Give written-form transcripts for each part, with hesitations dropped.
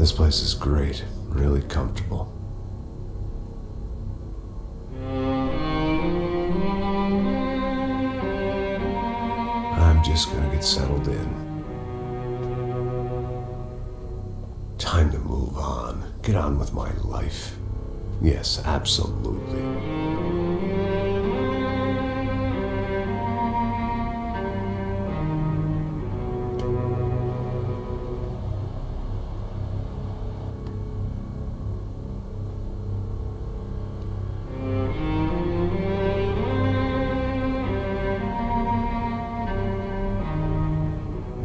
This place is great, really comfortable. I'm just gonna get settled in. Time to move on. Get on with my life. Yes, absolutely.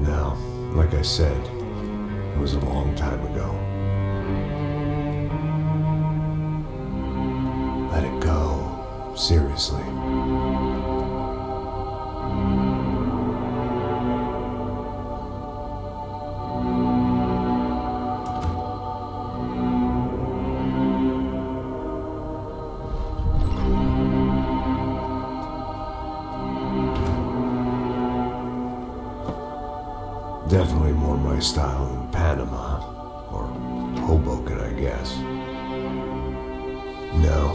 Now, like I said, it was a long time ago. Let it go. Seriously. Definitely more my style than Panama, or Hoboken, I guess. No,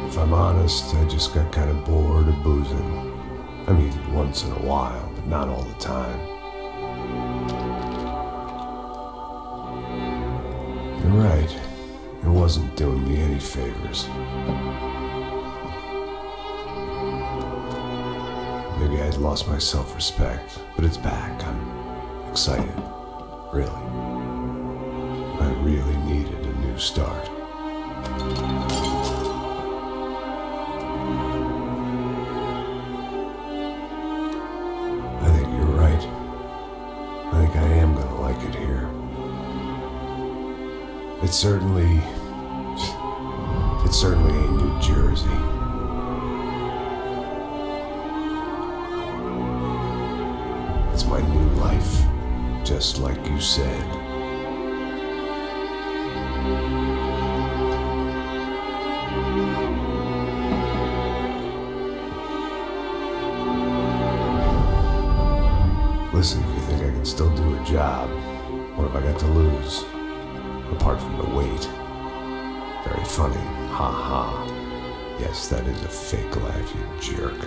if I'm honest, I just got kind of bored of boozing. I mean, once in a while, but not all the time. You're right, it wasn't doing me any favors. Maybe I'd lost my self-respect, but it's back. I'm excited, really. I really needed a new start. I think you're right. I think I am gonna like it here. It's certainly ain't New Jersey. It's my new life. Just like you said. Listen, if you think I can still do a job, what have I got to lose? Apart from the weight. Very funny. Ha ha. Yes, that is a fake laugh, you jerk.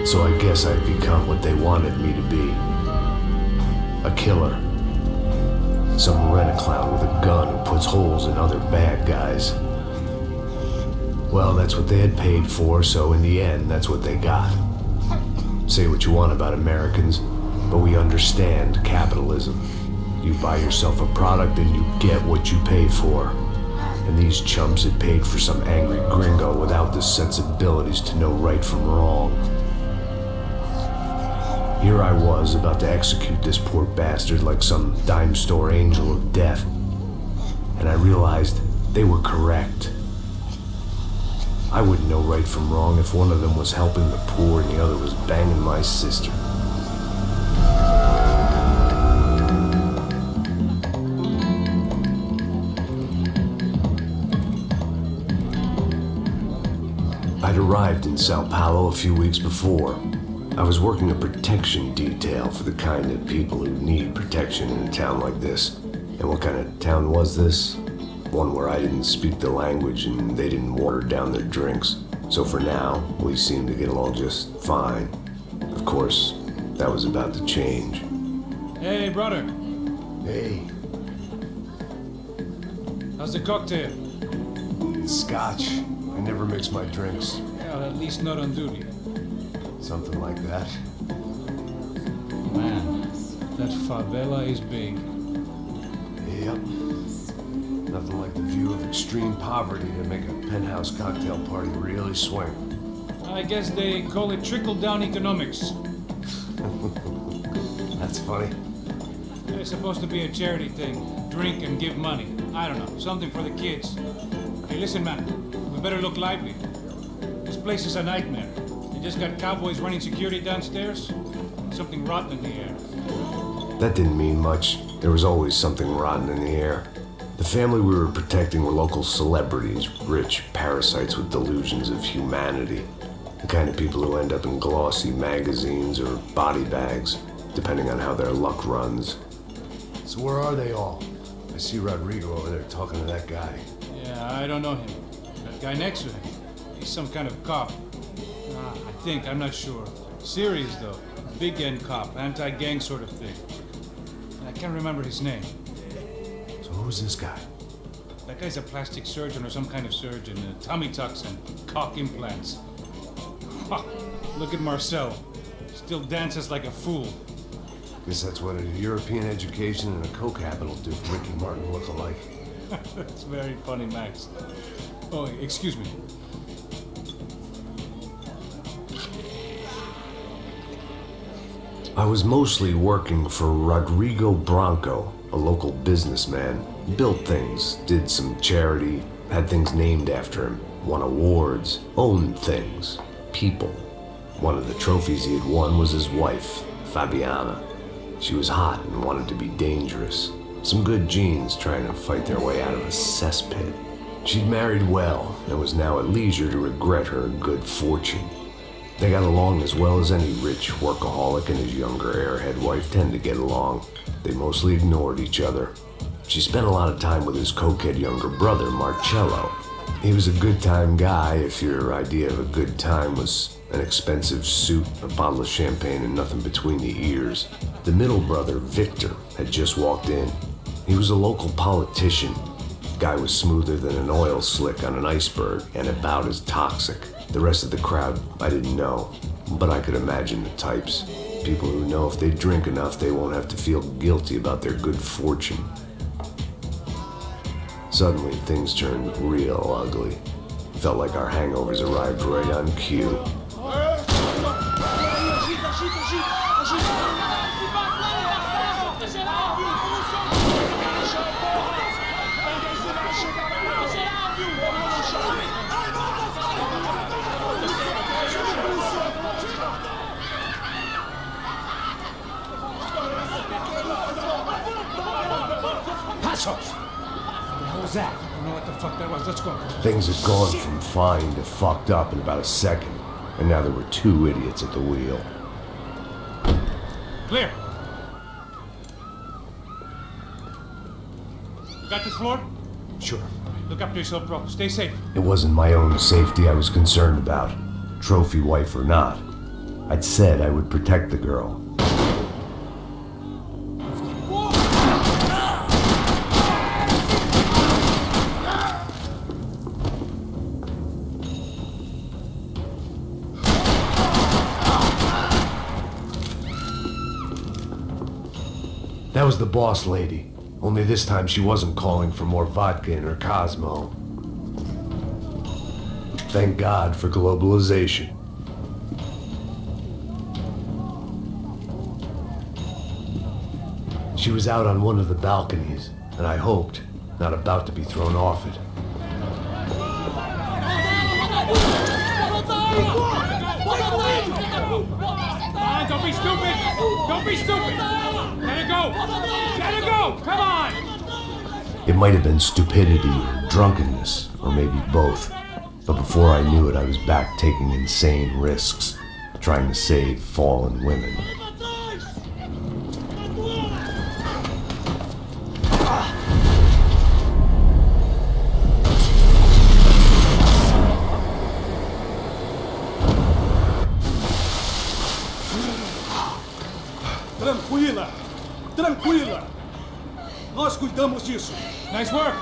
So I guess I've become what they wanted me to be. A killer. Some rent-a-clown with a gun who puts holes in other bad guys. Well, that's what they had paid for, so in the end, that's what they got. Say what you want about Americans, but we understand capitalism. You buy yourself a product and you get what you pay for. And these chumps had paid for some angry gringo without the sensibilities to know right from wrong. Here I was, about to execute this poor bastard like some dime store angel of death. And I realized they were correct. I wouldn't know right from wrong if one of them was helping the poor and the other was banging my sister. I'd arrived in Sao Paulo a few weeks before. I was working a protection detail for the kind of people who need protection in a town like this. And what kind of town was this? One where I didn't speak the language and they didn't water down their drinks. So for now, we seemed to get along just fine. Of course, that was about to change. Hey, brother. Hey. How's the cocktail? It's scotch. I never mix my drinks. Yeah, well, at least not on duty. Something like that. Man, that favela is big. Yep. Nothing like the view of extreme poverty to make a penthouse cocktail party really swing. I guess they call it trickle-down economics. That's funny. It's supposed to be a charity thing. Drink and give money. I don't know, something for the kids. Hey, listen, man. We better look lively. This place is a nightmare. They just got cowboys running security downstairs. Something rotten in the air. That didn't mean much. There was always something rotten in the air. The family we were protecting were local celebrities, rich parasites with delusions of humanity. The kind of people who end up in glossy magazines or body bags, depending on how their luck runs. So where are they all? I see Rodrigo over there talking to that guy. Yeah, I don't know him. That guy next to him. He's some kind of cop. I think, I'm not sure. Serious though. Big end cop, anti-gang sort of thing. I can't remember his name. So who's this guy? That guy's a plastic surgeon or some kind of surgeon. Tummy tucks and cock implants. Look at Marcel. Still dances like a fool. Guess that's what a European education and a coke habit will do for Ricky Martin look-alike. That's very funny, Max. Oh, excuse me. I was mostly working for Rodrigo Branco, a local businessman. Built things, did some charity, had things named after him, won awards, owned things, people. One of the trophies he had won was his wife, Fabiana. She was hot and wanted to be dangerous. Some good genes trying to fight their way out of a cesspit. She'd married well and was now at leisure to regret her good fortune. They got along as well as any rich workaholic and his younger airhead wife tend to get along. They mostly ignored each other. She spent a lot of time with his cokehead younger brother, Marcello. He was a good-time guy if your idea of a good time was an expensive suit, a bottle of champagne, and nothing between the ears. The middle brother, Victor, had just walked in. He was a local politician. Guy was smoother than an oil slick on an iceberg and about as toxic. The rest of the crowd, I didn't know, but I could imagine the types. People who know if they drink enough, they won't have to feel guilty about their good fortune. Suddenly, things turned real ugly. Felt like our hangovers arrived right on cue. That? I don't know what the fuck that was. Let's go. Things had gone from fine to fucked up in about a second, and now there were two idiots at the wheel. Clear. Got this floor? Sure. Look after yourself, bro. Stay safe. It wasn't my own safety I was concerned about, trophy wife or not. I'd said I would protect the girl. That was the boss lady, only this time she wasn't calling for more vodka in her Cosmo. Thank God for globalization. She was out on one of the balconies, and I hoped, not about to be thrown off it. Don't be stupid! Don't be stupid! Let it go! Let it go! Come on! It might have been stupidity or drunkenness, or maybe both. But before I knew it, I was back taking insane risks, trying to save fallen women. Tranquila! Tranquila! Nós cuidamos disso. Nice work.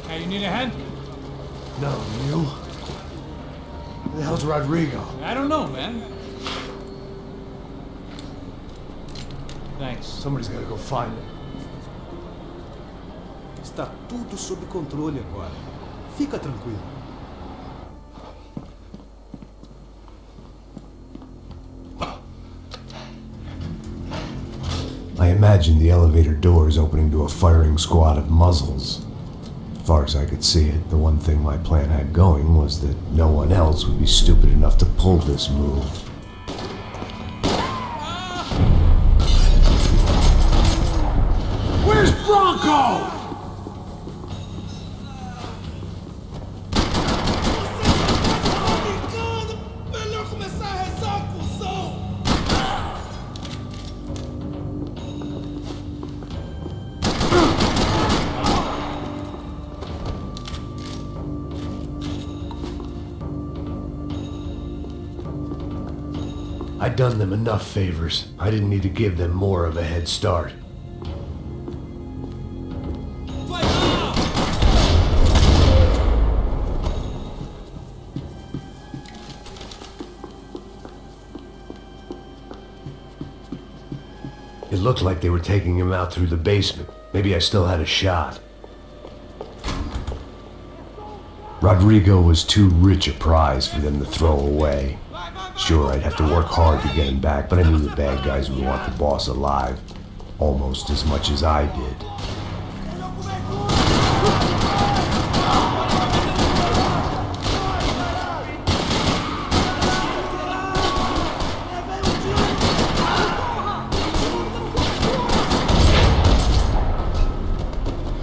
Hey, you need a hand? No, you? Who the hell's Rodrigo? I don't know, man. Thanks. Somebody's gotta go find him. Está tudo sob controle agora. Fica tranquilo. I imagined the elevator doors opening to a firing squad of muzzles. As far as I could see it, the one thing my plan had going was that no one else would be stupid enough to pull this move. Where's Bronco? I'd done them enough favors. I didn't need to give them more of a head start. It looked like they were taking him out through the basement. Maybe I still had a shot. Rodrigo was too rich a prize for them to throw away. Sure, I'd have to work hard to get him back, but I knew the bad guys would want the boss alive almost as much as I did.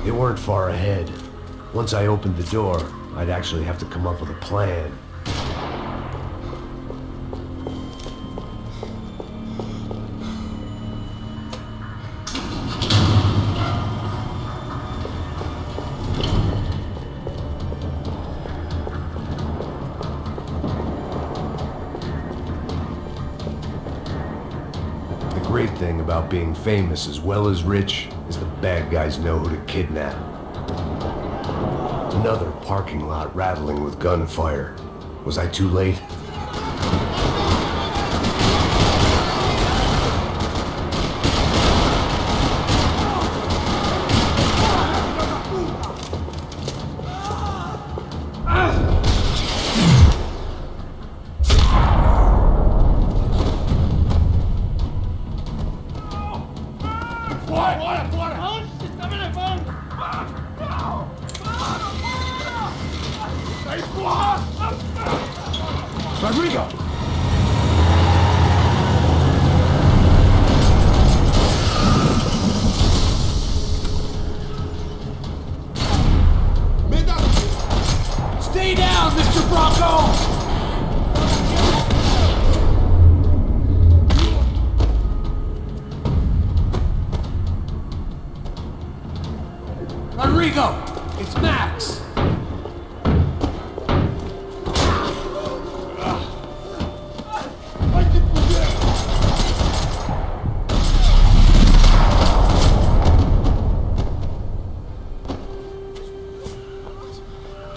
They weren't far ahead. Once I opened the door, I'd actually have to come up with a plan. The great thing about being famous as well as rich is the bad guys know who to kidnap. Another parking lot rattling with gunfire. Was I too late? Rodrigo! Stay down, Mr. Bronco! Rodrigo! It's Max!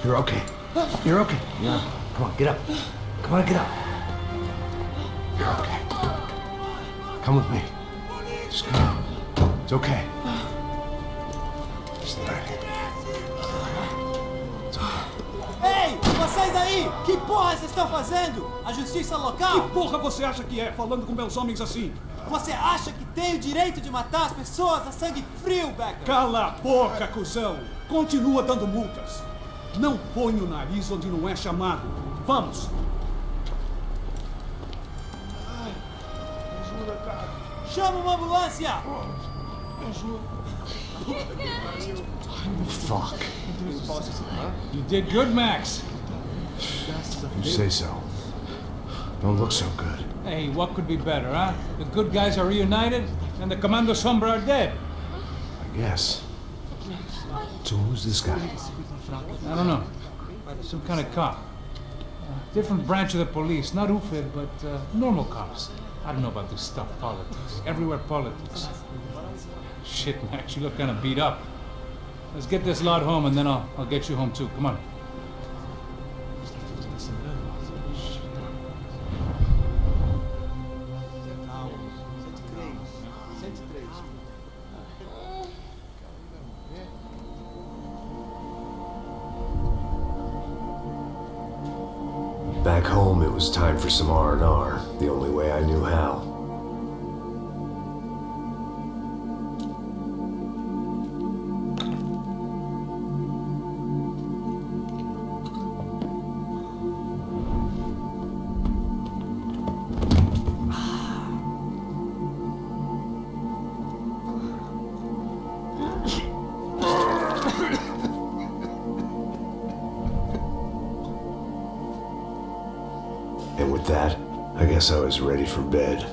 You're okay. You're okay. Yeah. Come on, get up. Come on, get up. You're okay. Come with me. Just come. It's okay. Just let it. It's okay. Ei, vocês aí! Que porra vocês estão fazendo? A justiça local? Que porra você acha que é, falando com meus homens assim? Você acha que tem o direito de matar as pessoas a sangue frio, Becker? Cala a boca, cuzão! Continua dando multas. Não põe o nariz onde não é chamado. Vamos! Chama uma ambulância! Fuck. You did good, Max. You say so. Don't look so good. Hey, what could be better, huh? The good guys are reunited, and the Commando Sombra are dead. I guess. So who's this guy? I don't know. Some kind of cop. Different branch of the police. Not UFED, but normal cops. I don't know about this stuff, politics. Everywhere politics. Shit, Max, you look kind of beat up. Let's get this lot home, and then I'll get you home too. Come on. Back home, it was time for some R&R, the only way I knew how. And with that, I guess I was ready for bed.